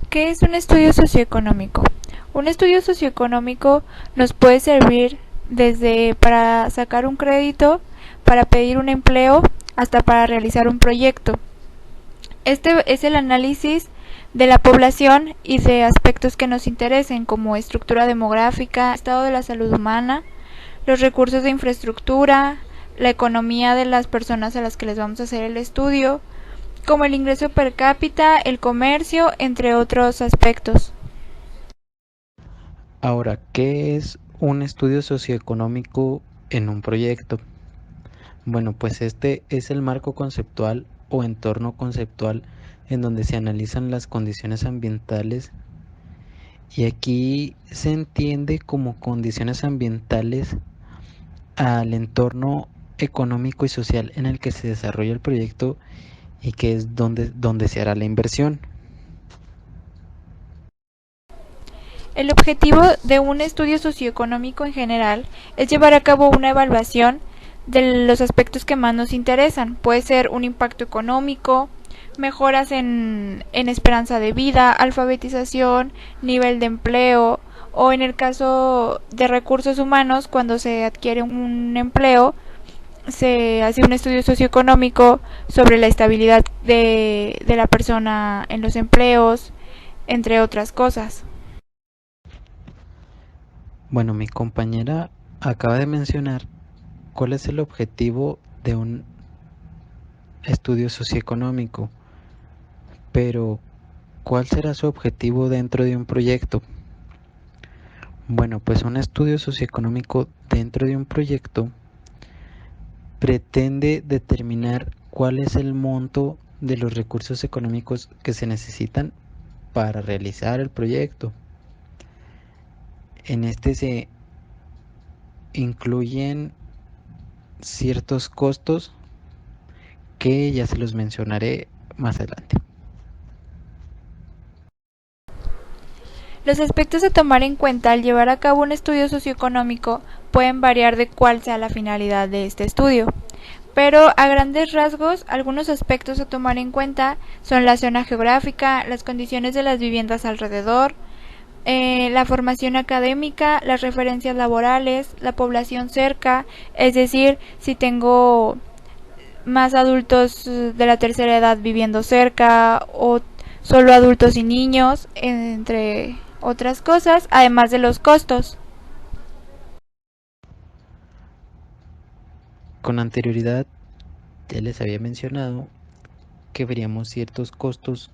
¿Qué es un estudio socioeconómico? Un estudio socioeconómico nos puede servir desde para sacar un crédito, para pedir un empleo, hasta para realizar un proyecto. Este es el análisis de la población y de aspectos que nos interesen, como estructura demográfica, estado de la salud humana, los recursos de infraestructura, la economía de las personas a las que les vamos a hacer el estudio, como el ingreso per cápita, el comercio, entre otros aspectos. Ahora, ¿qué es un estudio socioeconómico en un proyecto? Bueno, pues este es el marco conceptual o entorno conceptual en donde se analizan las condiciones ambientales y aquí se entiende como condiciones ambientales al entorno económico y social en el que se desarrolla el proyecto y que es donde se hará la inversión. El objetivo de un estudio socioeconómico en general es llevar a cabo una evaluación de los aspectos que más nos interesan. Puede ser un impacto económico, mejoras en esperanza de vida, alfabetización, nivel de empleo, o en el caso de recursos humanos, cuando se adquiere un empleo, se hace un estudio socioeconómico sobre la estabilidad de la persona en los empleos, entre otras cosas. Bueno, mi compañera acaba de mencionar cuál es el objetivo de un estudio socioeconómico, pero ¿cuál será su objetivo dentro de un proyecto? Bueno, pues un estudio socioeconómico dentro de un proyecto pretende determinar cuál es el monto de los recursos económicos que se necesitan para realizar el proyecto. En este se incluyen ciertos costos que ya se los mencionaré más adelante. Los aspectos a tomar en cuenta al llevar a cabo un estudio socioeconómico pueden variar de cuál sea la finalidad de este estudio. Pero a grandes rasgos, algunos aspectos a tomar en cuenta son la zona geográfica, las condiciones de las viviendas alrededor, la formación académica, las referencias laborales, la población cerca, es decir, si tengo más adultos de la tercera edad viviendo cerca o solo adultos y niños, entre otras cosas, además de los costos. Con anterioridad ya les había mencionado que veríamos ciertos costos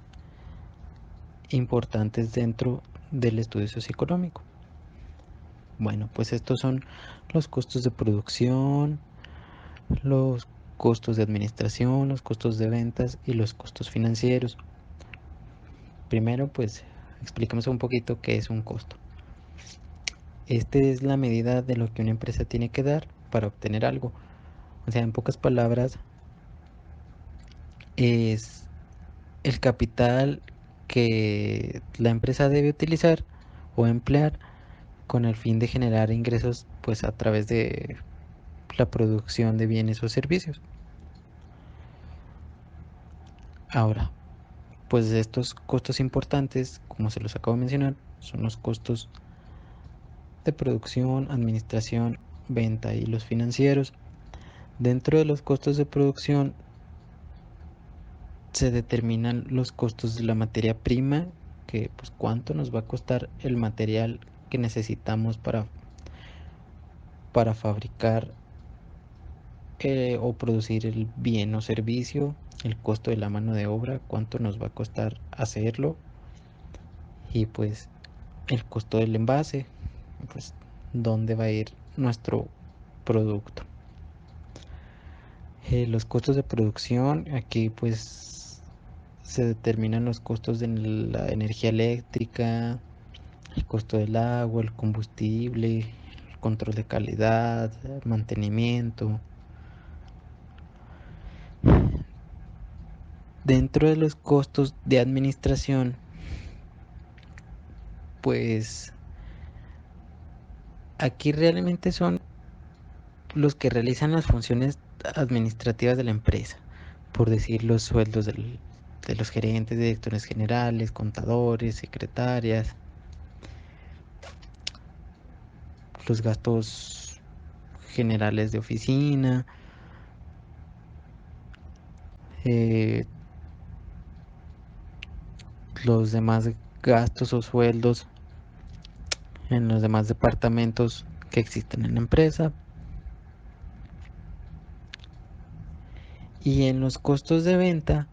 importantes dentro del estudio socioeconómico. Bueno, pues estos son los costos de producción, los costos de administración, los costos de ventas y los costos financieros. Primero, pues explicamos un poquito qué es un costo. Este es la medida de lo que una empresa tiene que dar para obtener algo. O sea, en pocas palabras, es el capital que la empresa debe utilizar o emplear con el fin de generar ingresos pues a través de la producción de bienes o servicios. Ahora, pues estos costos importantes, como se los acabo de mencionar, son los costos de producción, administración, venta y los financieros. Dentro de los costos de producción se determinan los costos de la materia prima, que pues cuánto nos va a costar el material que necesitamos para fabricar o producir el bien o servicio, el costo de la mano de obra, cuánto nos va a costar hacerlo y pues el costo del envase, pues dónde va a ir nuestro producto. Los costos de producción, aquí pues se determinan los costos de la energía eléctrica, el costo del agua, el combustible, el control de calidad, mantenimiento. Dentro de los costos de administración, pues aquí realmente son los que realizan las funciones administrativas de la empresa, por decir los sueldos de los gerentes, directores generales, contadores, secretarias, los gastos generales de oficina, los demás gastos o sueldos en los demás departamentos que existen en la empresa. Y en los costos de venta,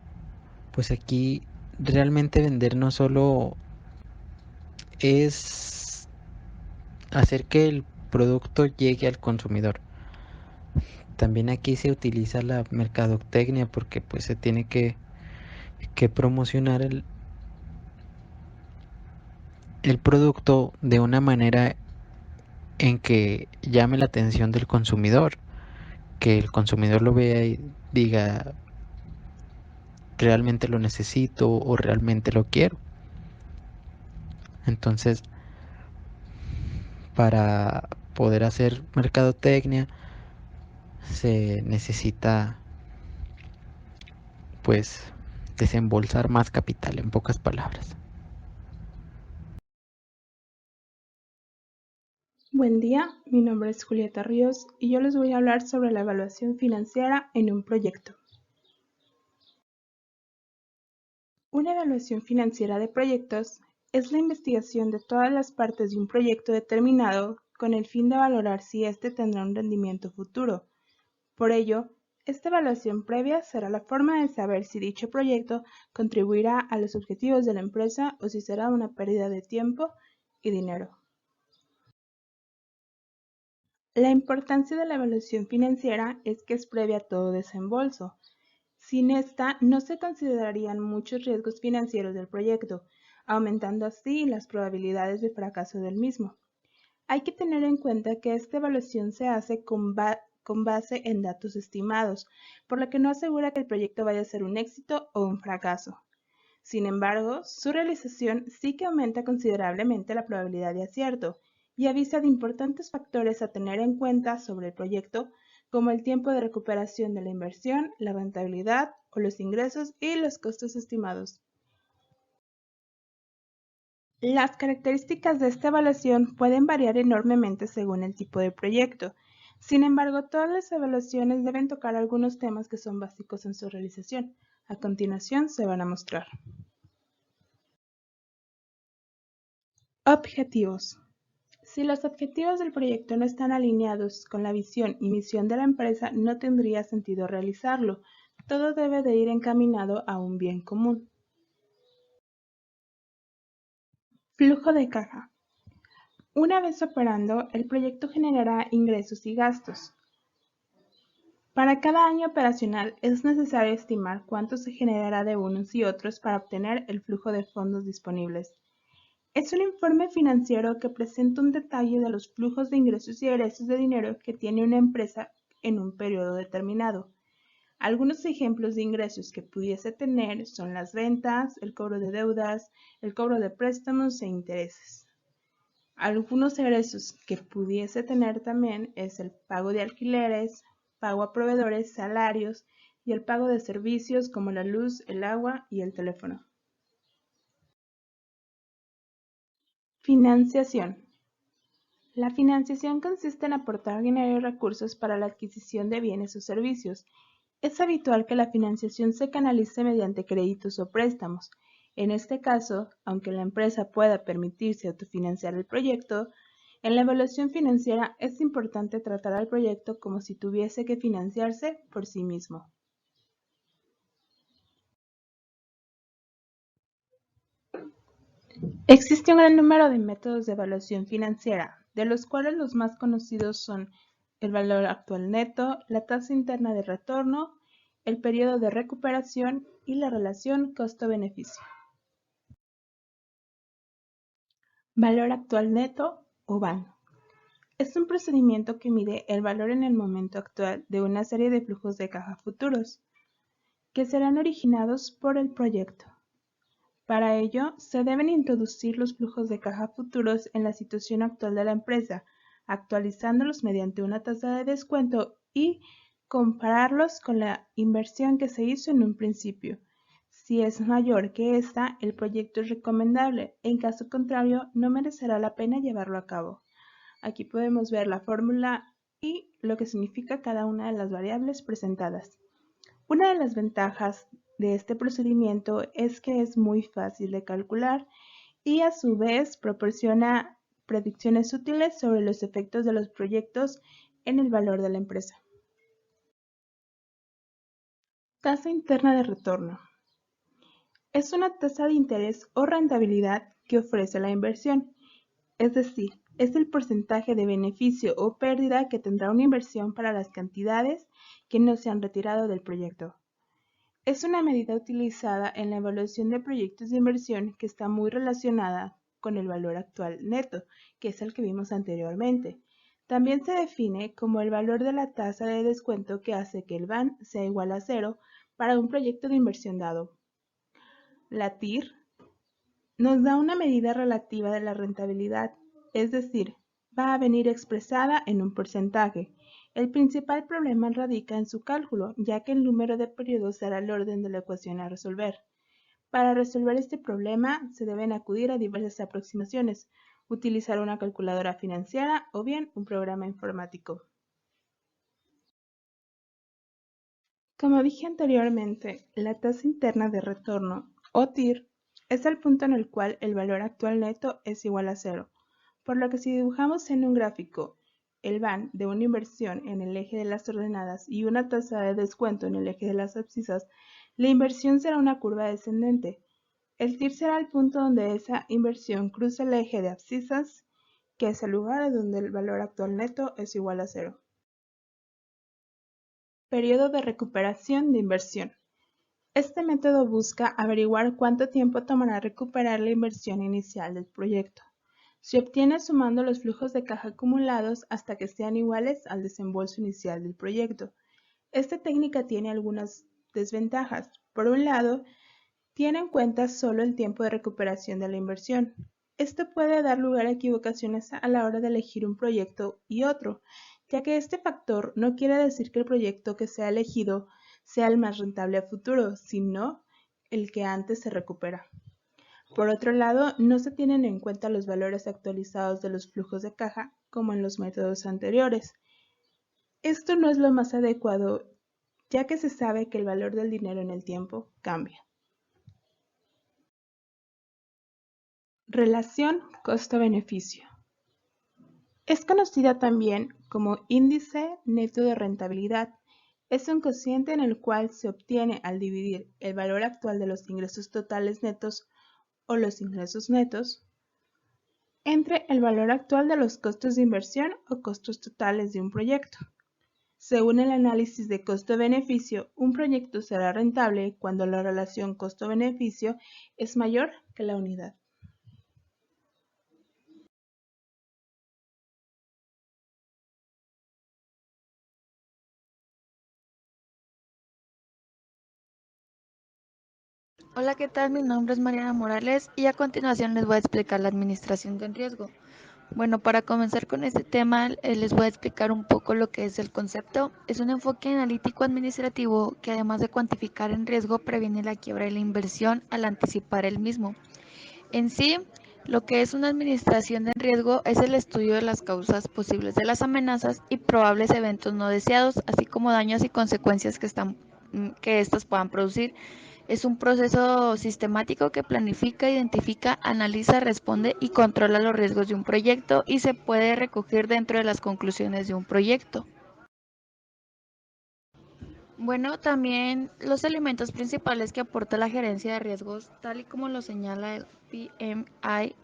pues aquí realmente vender no solo es hacer que el producto llegue al consumidor. También aquí se utiliza la mercadotecnia porque pues se tiene que promocionar el producto de una manera en que llame la atención del consumidor, que el consumidor lo vea y diga realmente lo necesito o realmente lo quiero. Entonces, para poder hacer mercadotecnia se necesita pues desembolsar más capital, en pocas palabras. Buen día, mi nombre es Julieta Ríos y yo les voy a hablar sobre la evaluación financiera en un proyecto. Una evaluación financiera de proyectos es la investigación de todas las partes de un proyecto determinado con el fin de valorar si éste tendrá un rendimiento futuro. Por ello, esta evaluación previa será la forma de saber si dicho proyecto contribuirá a los objetivos de la empresa o si será una pérdida de tiempo y dinero. La importancia de la evaluación financiera es que es previa a todo desembolso. Sin esta, no se considerarían muchos riesgos financieros del proyecto, aumentando así las probabilidades de fracaso del mismo. Hay que tener en cuenta que esta evaluación se hace con base en datos estimados, por lo que no asegura que el proyecto vaya a ser un éxito o un fracaso. Sin embargo, su realización sí que aumenta considerablemente la probabilidad de acierto y avisa de importantes factores a tener en cuenta sobre el proyecto, como el tiempo de recuperación de la inversión, la rentabilidad o los ingresos y los costos estimados. Las características de esta evaluación pueden variar enormemente según el tipo de proyecto. Sin embargo, todas las evaluaciones deben tocar algunos temas que son básicos en su realización. A continuación se van a mostrar. Objetivos. Si los objetivos del proyecto no están alineados con la visión y misión de la empresa, no tendría sentido realizarlo. Todo debe de ir encaminado a un bien común. Flujo de caja. Una vez operando, el proyecto generará ingresos y gastos. Para cada año operacional es necesario estimar cuánto se generará de unos y otros para obtener el flujo de fondos disponibles. Es un informe financiero que presenta un detalle de los flujos de ingresos y egresos de dinero que tiene una empresa en un periodo determinado. Algunos ejemplos de ingresos que pudiese tener son las ventas, el cobro de deudas, el cobro de préstamos e intereses. Algunos egresos que pudiese tener también es el pago de alquileres, pago a proveedores, salarios y el pago de servicios como la luz, el agua y el teléfono. Financiación. La financiación consiste en aportar dinero y recursos para la adquisición de bienes o servicios. Es habitual que la financiación se canalice mediante créditos o préstamos. En este caso, aunque la empresa pueda permitirse autofinanciar el proyecto, en la evaluación financiera es importante tratar al proyecto como si tuviese que financiarse por sí mismo. Existe un gran número de métodos de evaluación financiera, de los cuales los más conocidos son el valor actual neto, la tasa interna de retorno, el periodo de recuperación y la relación costo-beneficio. Valor actual neto o VAN. Es un procedimiento que mide el valor en el momento actual de una serie de flujos de caja futuros, que serán originados por el proyecto. Para ello, se deben introducir los flujos de caja futuros en la situación actual de la empresa, actualizándolos mediante una tasa de descuento y compararlos con la inversión que se hizo en un principio. Si es mayor que esta, el proyecto es recomendable. En caso contrario, no merecerá la pena llevarlo a cabo. Aquí podemos ver la fórmula y lo que significa cada una de las variables presentadas. Una de las ventajas de este procedimiento es que es muy fácil de calcular y a su vez proporciona predicciones útiles sobre los efectos de los proyectos en el valor de la empresa. Tasa interna de retorno. Es una tasa de interés o rentabilidad que ofrece la inversión, es decir, es el porcentaje de beneficio o pérdida que tendrá una inversión para las cantidades que no se han retirado del proyecto. Es una medida utilizada en la evaluación de proyectos de inversión que está muy relacionada con el valor actual neto, que es el que vimos anteriormente. También se define como el valor de la tasa de descuento que hace que el VAN sea igual a cero para un proyecto de inversión dado. La TIR nos da una medida relativa de la rentabilidad, es decir, va a venir expresada en un porcentaje. El principal problema radica en su cálculo, ya que el número de periodos será el orden de la ecuación a resolver. Para resolver este problema se deben acudir a diversas aproximaciones, utilizar una calculadora financiera o bien un programa informático. Como dije anteriormente, la tasa interna de retorno, o TIR, es el punto en el cual el valor actual neto es igual a cero, por lo que si dibujamos en un gráfico el VAN de una inversión en el eje de las ordenadas y una tasa de descuento en el eje de las abscisas, la inversión será una curva descendente. El TIR será el punto donde esa inversión cruza el eje de abscisas, que es el lugar donde el valor actual neto es igual a cero. Periodo de recuperación de inversión. Este método busca averiguar cuánto tiempo tomará recuperar la inversión inicial del proyecto. Se obtiene sumando los flujos de caja acumulados hasta que sean iguales al desembolso inicial del proyecto. Esta técnica tiene algunas desventajas. Por un lado, tiene en cuenta solo el tiempo de recuperación de la inversión. Esto puede dar lugar a equivocaciones a la hora de elegir un proyecto y otro, ya que este factor no quiere decir que el proyecto que sea elegido sea el más rentable a futuro, sino el que antes se recupera. Por otro lado, no se tienen en cuenta los valores actualizados de los flujos de caja como en los métodos anteriores. Esto no es lo más adecuado, ya que se sabe que el valor del dinero en el tiempo cambia. Relación costo-beneficio. Es conocida también como índice neto de rentabilidad. Es un cociente en el cual se obtiene al dividir el valor actual de los ingresos totales netos o los ingresos netos entre el valor actual de los costos de inversión o costos totales de un proyecto. Según el análisis de costo-beneficio, un proyecto será rentable cuando la relación costo-beneficio es mayor que la unidad. Hola, ¿qué tal? Mi nombre es Mariana Morales y a continuación les voy a explicar la administración del riesgo. Bueno, para comenzar con este tema, les voy a explicar un poco lo que es el concepto. Es un enfoque analítico administrativo que además de cuantificar el riesgo, previene la quiebra de la inversión al anticipar el mismo. En sí, lo que es una administración de riesgo es el estudio de las causas posibles de las amenazas y probables eventos no deseados, así como daños y consecuencias que estos puedan producir. Es un proceso sistemático que planifica, identifica, analiza, responde y controla los riesgos de un proyecto y se puede recoger dentro de las conclusiones de un proyecto. Bueno, también los elementos principales que aporta la gerencia de riesgos, tal y como lo señala el PMI,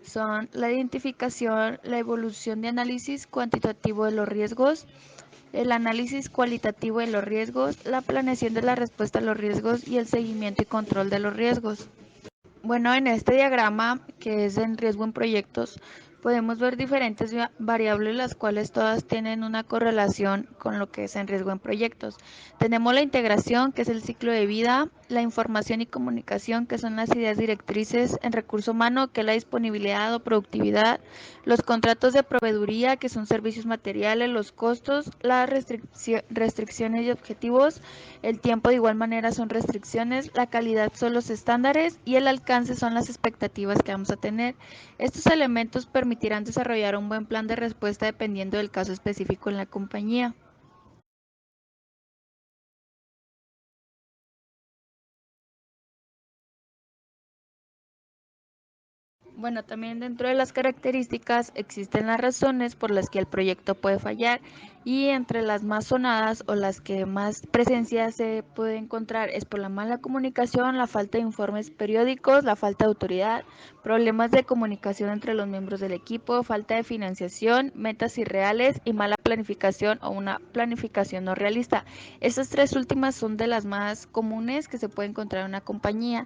son la identificación, la evolución de análisis cuantitativo de los riesgos, el análisis cualitativo de los riesgos, la planeación de la respuesta a los riesgos y el seguimiento y control de los riesgos. Bueno, en este diagrama, que es en riesgo en proyectos, Podemos ver diferentes variables, las cuales todas tienen una correlación con lo que es en riesgo en proyectos. Tenemos la integración, que es el ciclo de vida, la información y comunicación, que son las ideas directrices en recurso humano, que es la disponibilidad o productividad, los contratos de proveeduría, que son servicios materiales, los costos, las restricciones y objetivos, el tiempo de igual manera son restricciones, la calidad son los estándares y el alcance son las expectativas que vamos a tener. Estos elementos permitirán desarrollar un buen plan de respuesta dependiendo del caso específico en la compañía. Bueno, también dentro de las características existen las razones por las que el proyecto puede fallar y entre las más sonadas o las que más presencia se puede encontrar es por la mala comunicación, la falta de informes periódicos, la falta de autoridad, problemas de comunicación entre los miembros del equipo, falta de financiación, metas irreales y mala planificación o una planificación no realista. Estas tres últimas son de las más comunes que se puede encontrar en una compañía.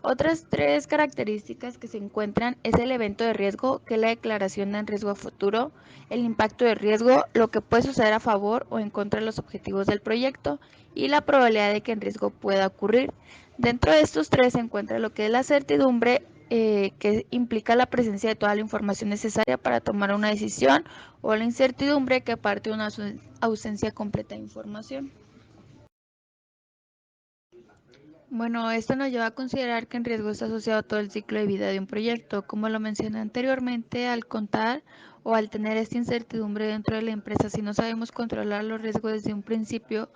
Otras tres características que se encuentran es el evento de riesgo, que es la declaración de riesgo a futuro, el impacto de riesgo, lo que puede suceder a favor o en contra de los objetivos del proyecto, y la probabilidad de que el riesgo pueda ocurrir. Dentro de estos tres se encuentra lo que es la certidumbre, que implica la presencia de toda la información necesaria para tomar una decisión, o la incertidumbre, que parte de una ausencia completa de información. Bueno, esto nos lleva a considerar que el riesgo está asociado a todo el ciclo de vida de un proyecto. Como lo mencioné anteriormente, al contar o al tener esta incertidumbre dentro de la empresa, si no sabemos controlar los riesgos desde un principio,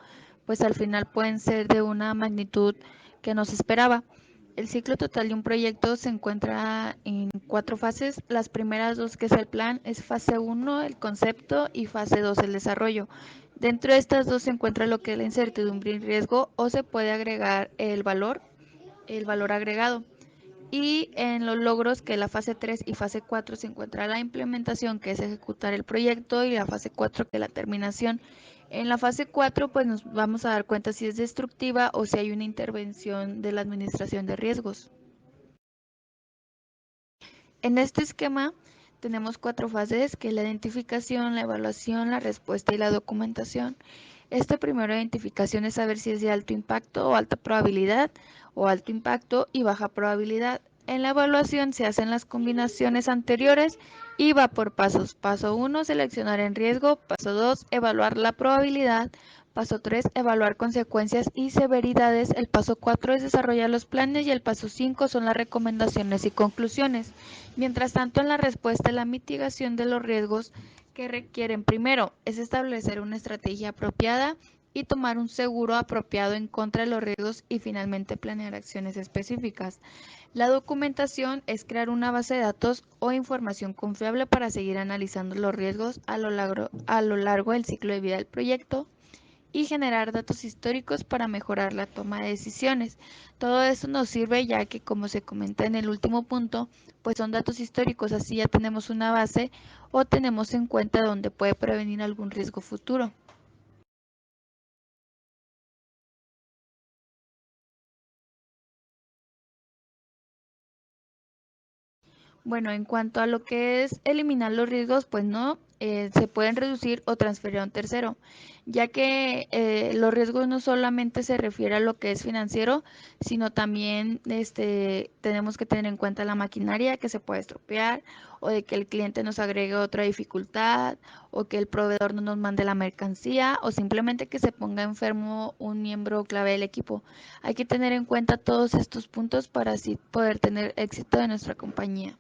pues al final pueden ser de una magnitud que no se esperaba. El ciclo total de un proyecto se encuentra en 4 fases. Las primeras 2, que es el plan, es fase 1, el concepto, y fase 2, el desarrollo. Dentro de estas dos se encuentra lo que es la incertidumbre y riesgo, o se puede agregar el valor agregado. Y en los logros, que es la fase 3 y fase 4, se encuentra la implementación, que es ejecutar el proyecto, y la fase 4, que es la terminación. En la fase 4, pues nos vamos a dar cuenta si es destructiva o si hay una intervención de la administración de riesgos. En este esquema tenemos 4 fases, que es la identificación, la evaluación, la respuesta y la documentación. Esta primera identificación es saber si es de alto impacto o alta probabilidad, o alto impacto y baja probabilidad. En la evaluación se hacen las combinaciones anteriores y va por pasos. Paso 1, seleccionar en riesgo. Paso 2, evaluar la probabilidad. Paso 3, evaluar consecuencias y severidades. El paso 4 es desarrollar los planes y el paso 5 son las recomendaciones y conclusiones. Mientras tanto, en la respuesta, la mitigación de los riesgos que requieren, primero, es establecer una estrategia apropiada y tomar un seguro apropiado en contra de los riesgos, y finalmente planear acciones específicas. La documentación es crear una base de datos o información confiable para seguir analizando los riesgos a lo largo del ciclo de vida del proyecto, y generar datos históricos para mejorar la toma de decisiones. Todo esto nos sirve ya que, como se comenta en el último punto, pues son datos históricos, así ya tenemos una base o tenemos en cuenta donde puede prevenir algún riesgo futuro. Bueno, en cuanto a lo que es eliminar los riesgos, pues no, se pueden reducir o transferir a un tercero, ya que los riesgos no solamente se refiere a lo que es financiero, sino también tenemos que tener en cuenta la maquinaria que se puede estropear, o de que el cliente nos agregue otra dificultad, o que el proveedor no nos mande la mercancía, o simplemente que se ponga enfermo un miembro clave del equipo. Hay que tener en cuenta todos estos puntos para así poder tener éxito en nuestra compañía.